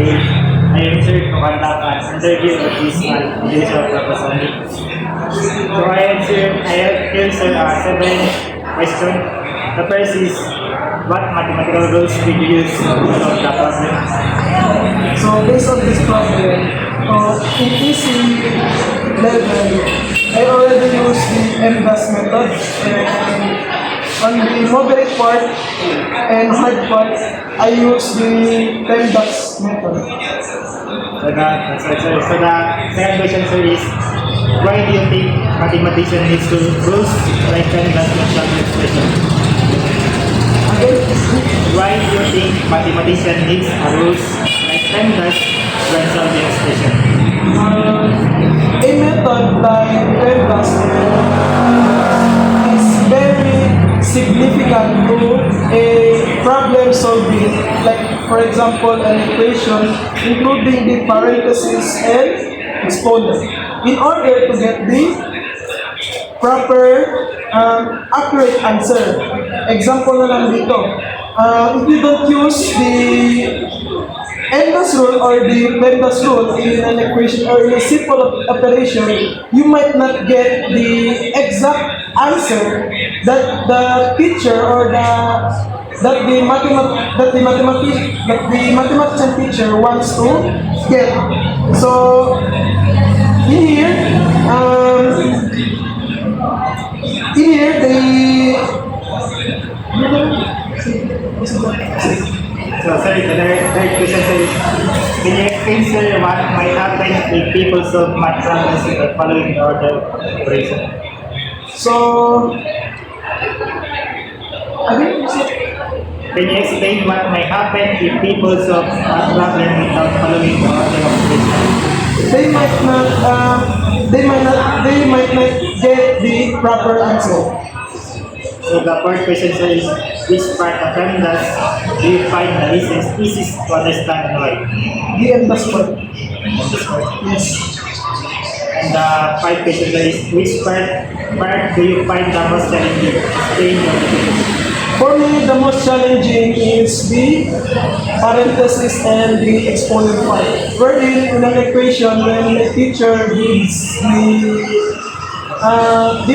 I am sure to conduct an interview with this individual purpose only. So I have here sir, 7 questions. The first is, what mathematical rules did you use to solve the problem? So based on this problem, in easy level, I already use the MDAS method. And on the moderate part and hard part, I use the PEMDAS method. So the second question sir is, why do you think mathematician needs to rules like Canada's example expression? Again, Why do you think mathematician needs a rules like Canada's when solving expression? a method like PEMDAS is very significant to a problem solving, like for example an equation including the parentheses and exponent, in order to get the proper accurate answer. Example na lang dito, if you don't use the MDAS rule or the PEMDAS rule in an equation or in a simple operation, you might not get the exact answer that the teacher or that the mathematician teacher wants to get. So in here, they So sorry, the third question sir is, can you explain sir what might happen if people solve math problems by following the order of operation? so again, Can you explain what might happen if people solve math problem without following the order of operation? they might not get the proper answer. So the fourth question sir is, which part of PEMDAS do you find the easiest to understand and why? The MDAS part. Yes. And the fifth question sir is, which part do you find the most challenging? Explain your definition. For me, the most challenging is the parentheses and the exponent part. Wherein in an equation, when the teacher gives the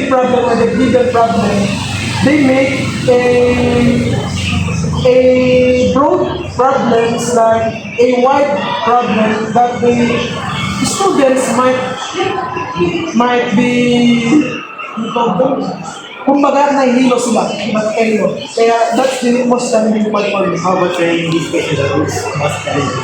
problem or the given problem, they make a broad problems like a wide problem that the students might be kumbaga nahihilo sila, mag-elo. Kaya that's the most challenging part for me. How about sir in this question, the most challenging?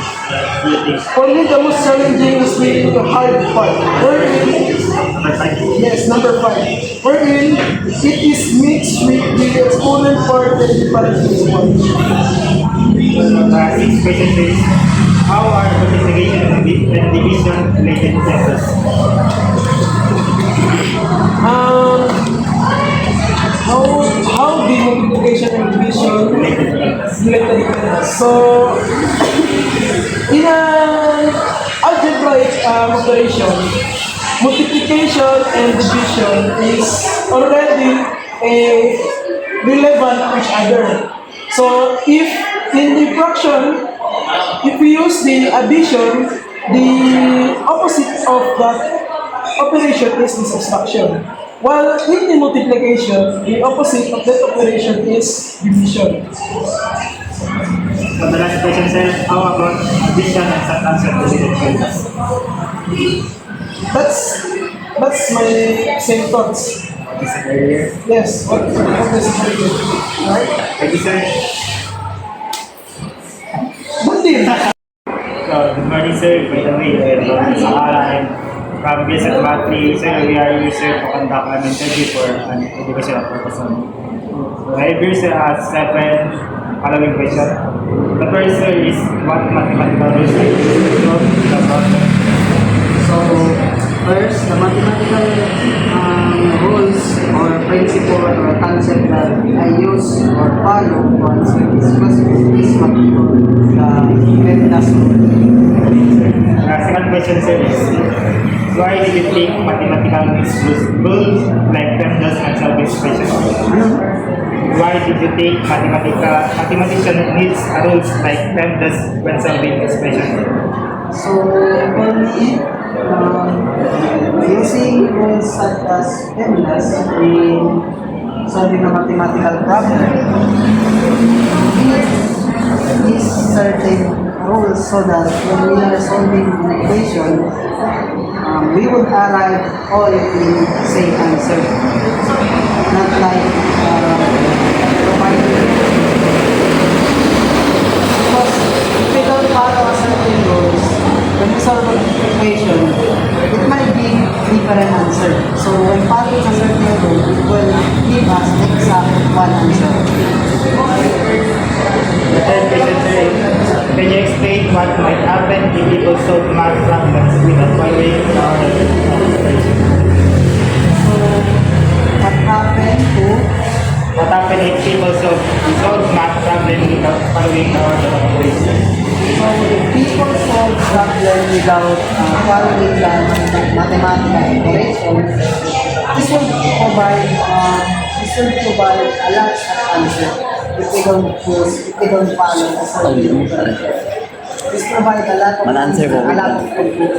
Do you think? For me, the most challenging is the hard part. Wherein, Number 5. yes, number 5. Wherein, it is mixed with the exponent part and the parentheses part. The sixth question is, how are multiplication and division related to tensors? How the multiplication and division Related to tensors. related to this. So, in an algebraic operation, multiplication and division is already relevant to each other. So, if in the fraction, if we use the addition, the opposite of that operation is the subtraction. While in the multiplication, the opposite of that operation is division. So the last question sir, how about addition and subtraction related to tensors? That's my same thoughts. What is it earlier? Yes, what is it? Right? Thank you sir. Good deal. So good morning sir, by the way, I'm from BSF Battery, sir, we are here sir to conduct an interview for an educational purpose only. So I have here sir 7 following questions. The first sir is, what mathematical rules do you use to solve the problem? So, first, the mathematical rules or principle or concept that I use or follow once I discuss this mathematical PEMDAS rule. Second question sir is, why do you think mathematical rules like PEMDAS and solving expression? Why did you think mathematician needs a rules like PEMDAS when solving expression? So for me, using rules such as PEMDAS in solving a mathematical problem, these certain rules so that when we are solving an equation, we would arrive all in the same answer. Not like providing. Because if we don't follow a certain rules, when we solve an equation, it might be different answer. So when following a certain rule, it will give us exact one answer. The third question, sir, can you explain what might happen if people solve math problems without following the order of operation? So what happened to What happens if people solve math problem without following the order of operation? So if people solve problem without following the mathematical operations, this will provide a lot of answer if we don't follow a certain operation. This provide a lot of a lot of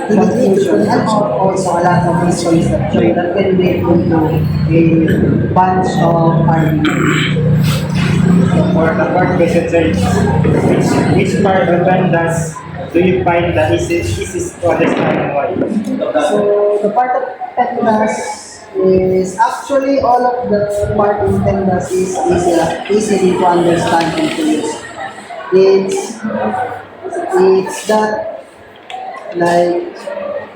confusion and also a lot of misconception that can lead into a bunch of arguments. For the fourth question, sir, which part of PEMDAS do you find the easiest to understand and why? So the part of PEMDAS is actually all of the part in PEMDAS is easily to understand and to use. It's that like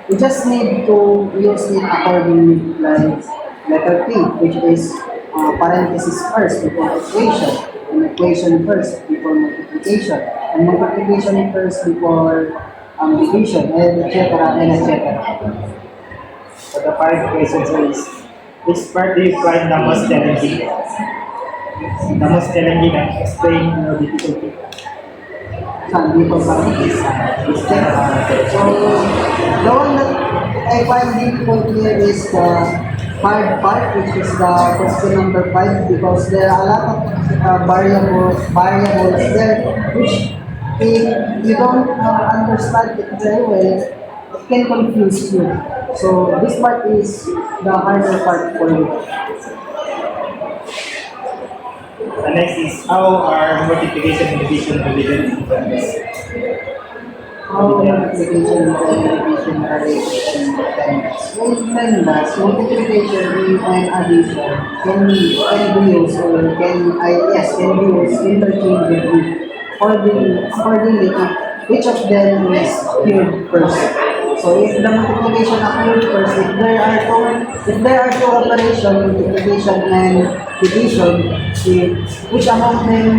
we just need to use it accordingly, like letter P, which is parenthesis first before equation, and equation first before multiplication, and multiplication first before division, and etc. and etc. For the five questions, sir, is which part do you find the most challenging? The most challenging and explain your difficulty. Sabi ko sa is check. So, the one that I find difficult here is the hard part, which is the question number 5, because there are a lot of variables there, which if you don't understand it very well, it can confuse you. So, this part is the harder part for you. The next is how are multiplication and division related to PEMDAS? How multiplication and division are related to PEMDAS? Well, PEMDAS, multiplication and addition can be used or can be used interchangeably accordingly to which of them is cured first. So if the multiplication occurred first, if there are two operations, multiplication and division, which among them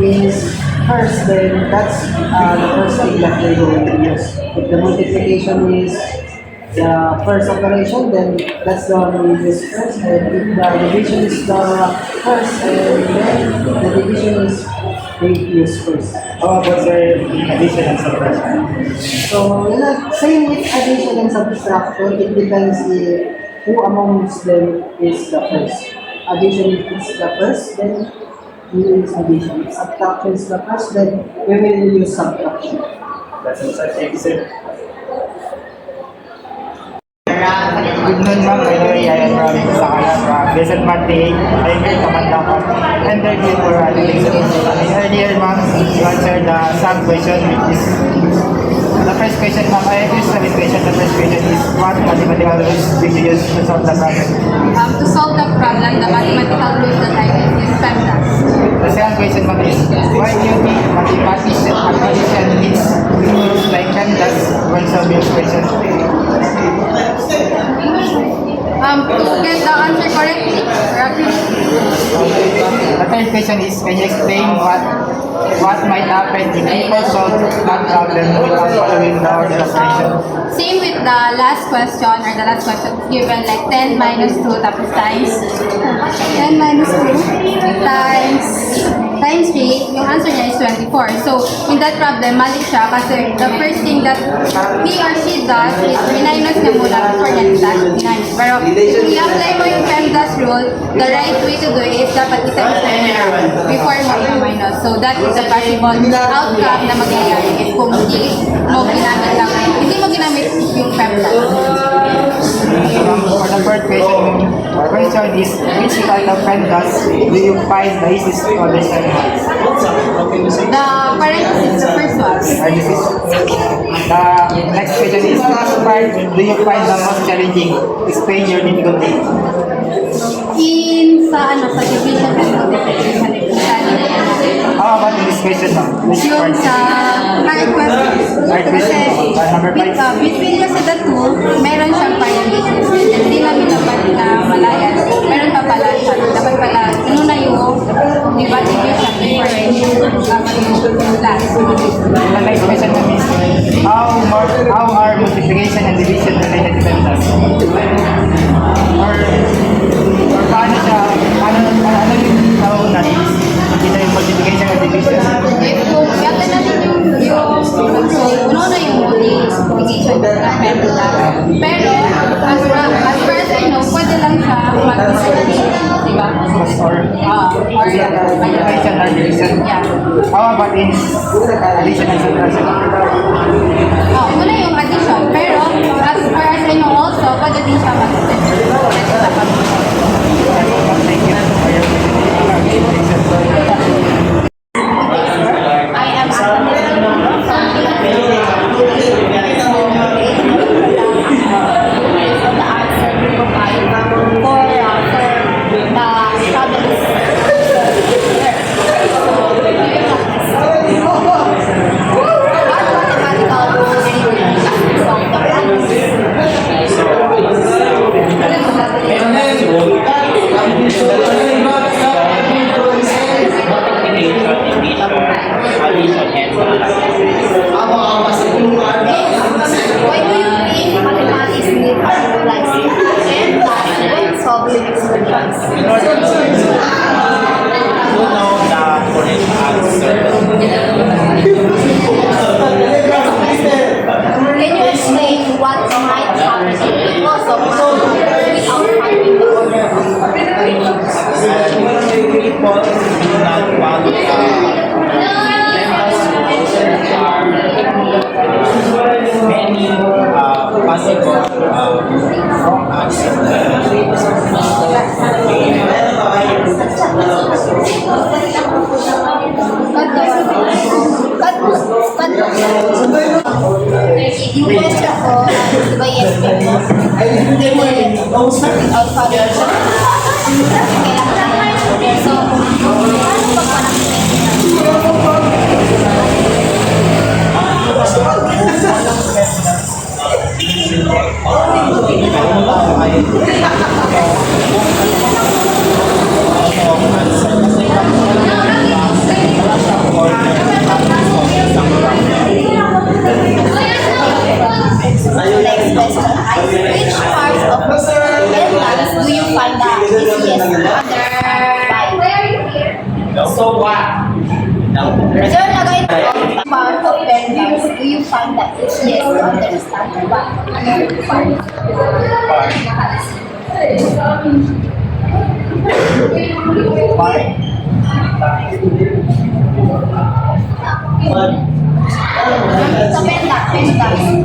is first, then that's the first thing that we're going to use. If the multiplication is the first operation, then that's the one we use first. And if the division is the first, and then the division is we use first. How about, sir, addition and subtraction? So, same with addition and subtraction, it depends if who amongst them is the first. Addition is the first, then we will use addition. If subtraction is the first, then we will use subtraction. That's all, sir. Thank you, sir. Good noon, ma'am. By the way, I am from Sakala from Desert Monday. I'm here to Mandakan. And they're here for addition. Earlier, ma'am, you answered the sub question, which is the first question, ma'am. I have used the question. The first question is what mathematical rules did you use to solve the problem? To solve the problem, the mathematical rules that I use is PEMDAS. The second question, ma'am, is why do you think mathematician needs rules like PEMDAS when solving equations? To get the answer correctly. The third question is, can you explain what might happen if people solve math problem without following the order of operation? Same with the last question or the last question given like 10 minus 2 tapos times 10 minus 2 times times 3, yung answer niya is 24. So, in that problem, mali siya kasi the first thing that he or she does is minus niya muna before niya minus. Pero, kung i-apply mo yung PEMDAS rule, the right way to do it is dapat i-times na niya before mo i-minus. So, that is the possible outcome na mangyayari if kung hindi mo ginamit yung PEMDAS. For the third question is, which kind of PEMDAS do you find the easiest to understand? The parenthesis, the first one. The next question is, which part do you find the most challenging? Explain your difficulty. Sa division and multiplication. How about in this question now? Which Yung part? sa hard question. Hard question. Number 5. Between kasi the two, meron siyang parenthesis. Hindi namin dapat na malayan. Meron pa pala siya. Dapat pala, na yung division before yung last. The next question naman is, how are multiplication and division related to PEMDAS? Or paano siya, ano yung kita yung multiplication and division? If kung gagawin natin yung control, na yung multiplication na PEMDAS. Pero, as far as I know, pwede lang siya mag-division. Diba? Or multiplication or division? Yeah. How about in addition and subtraction? Una yung addition. Pero, as far as I know also, pwede din siya mag-division. Thank you for your I am Why do you think mathematics need like and solving experiments? Can you explain what might happen because of mathematics without finding the order of many possible wrong Yung question ko, di ba yes, pero hindi mo without finding the order. So, paano ba Next question. Which part of PEMDAS do you find the easiest to understand? So what? Sir, nagay part of PEMDAS do you find the easiest to understand? Sa PEMDAS,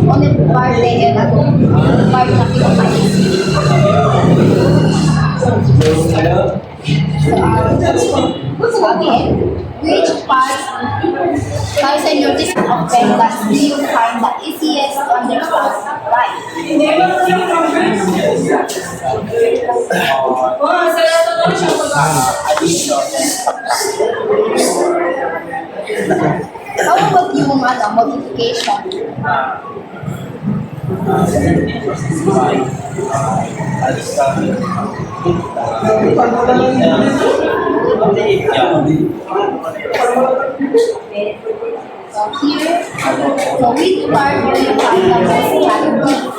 on the part na part na So again, which part guys and your of PEMDAS do you find the easiest to understand? Right. How about yung multiplication? So here, so which part do you find the most challenging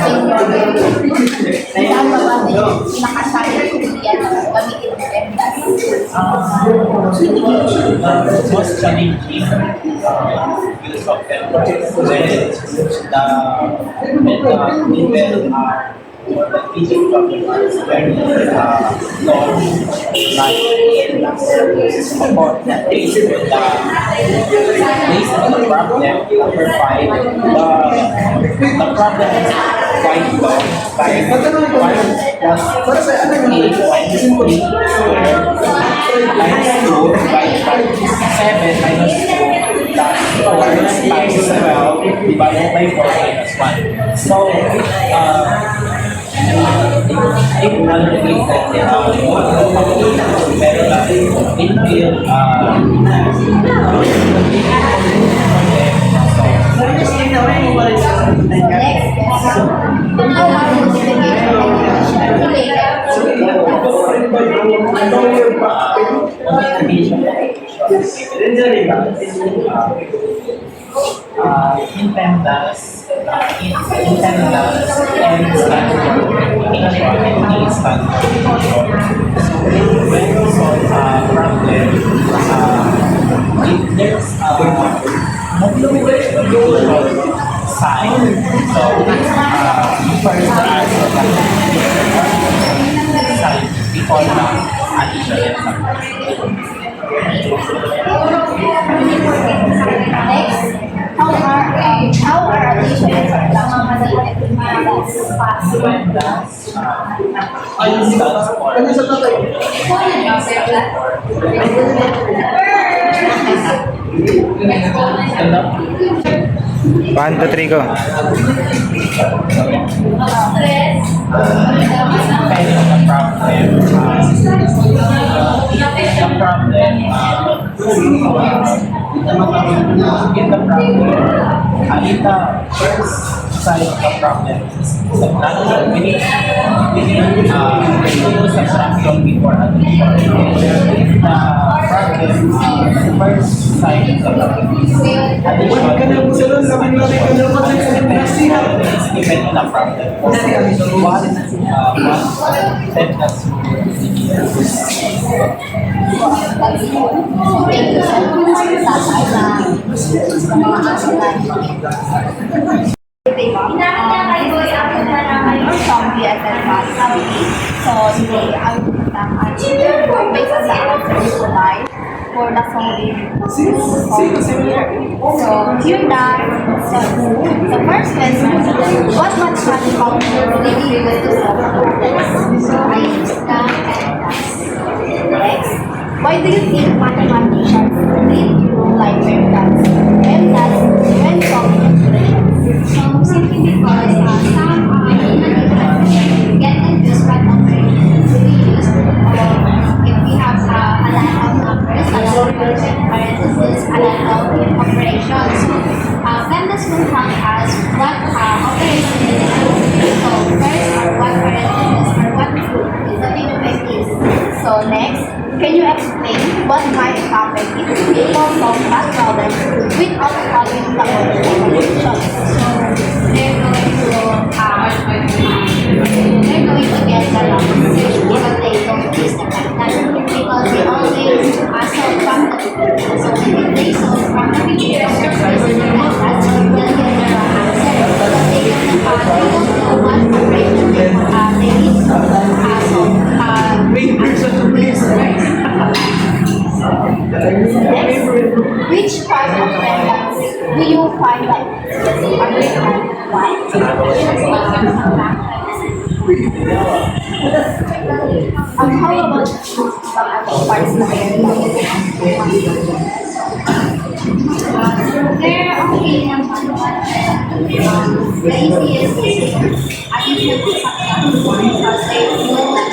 in your game? Saan ba ba yung pinaka-challenging yan na gamitin ng PEMDAS? Most challenging use of them when or the teaching problem is very long, like support that based on the problem. Number 5, the problem is quite long, like 1 plus a minus 3 squared times 2 divided by 7 minus 2 plus 4 times 12 divided by 4 minus 1. So, if calculated, Independence and standard and standard. So when we solve a problem, if there's multiple sign, so first the answer sign before the addition. Next, how are addition and subtraction related to past? Ano sa tatay? One, two, three, go. First side of the problem is subtraction. We need subtraction before addition. The first side of the problem is addition. Is given in the problem. One, then that's zombie at that time. So today I will present based on the answers provided for the following. So here that the first question, what mathematical related to solve problems? So I use that and that. Next, why do you think mathematicians need to like PEMDAS? PEMDAS when solving equations. So simply because some get confused by operations. We use if we have a lot of numbers, a lot of parentheses, a lot of operations. So PEMDAS will help us what operation is. So first, what parentheses or what group is the denominator is. So next, can you explain what might happen if people solve that problem without following the order of operations? So they're going to get the wrong answers because they don't use the method because they always solve from the beginning. So if they solve from the beginning, they'll get the wrong answer because they don't know what operation they need to Next, which part of PEMDAS do you find like understand why? How about some other parts of PEMDAS? There are okay naman the easiest is addition to subtraction because they know that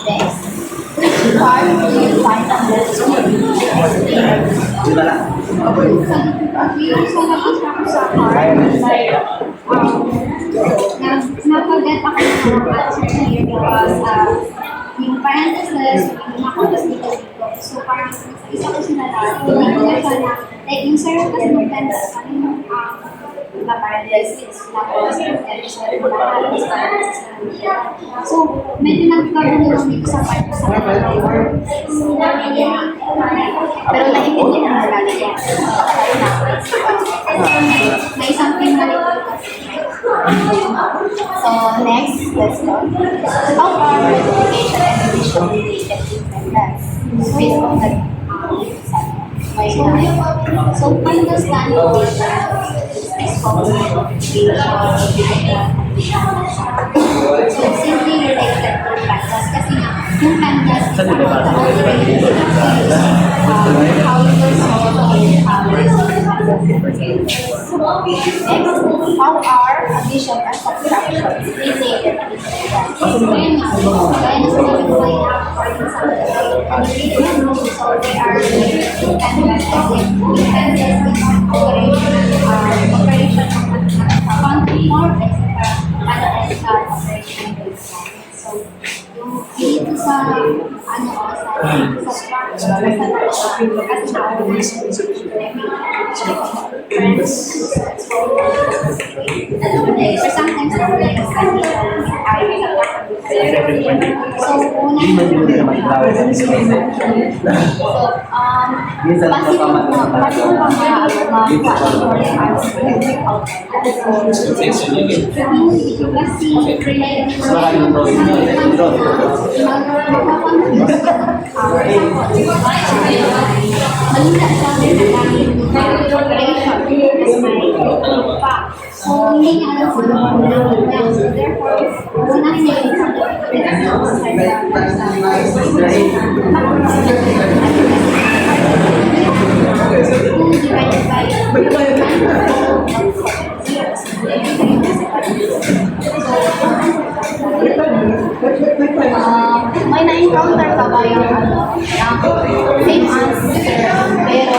next, which part do you find the most we also nakasama sa part like nakaget ako ng answer here because yung parentheses nakagas dito. So parang isa ko sila lahat. Hindi ko na siya na like yung sarap kasi mag-PEMDAS kami na paralysis, tapos so, medyo nagkaroon ng dito sa part sa pero naiintindihan mo lalo yan. May something na so, next, let's go. How are education and division related to attendance? Based on the so, understand is so, simply related to practice kasi nga, yung canvas is how how are addition and subtraction related to that? So they are so dito sa or sometimes so, hindi niya alam kung ano ang so, therefore, unang may na-encounter ka ba yung same answer pero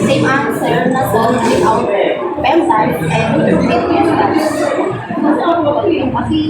same answer na solve without peptide and with peptide? Kasi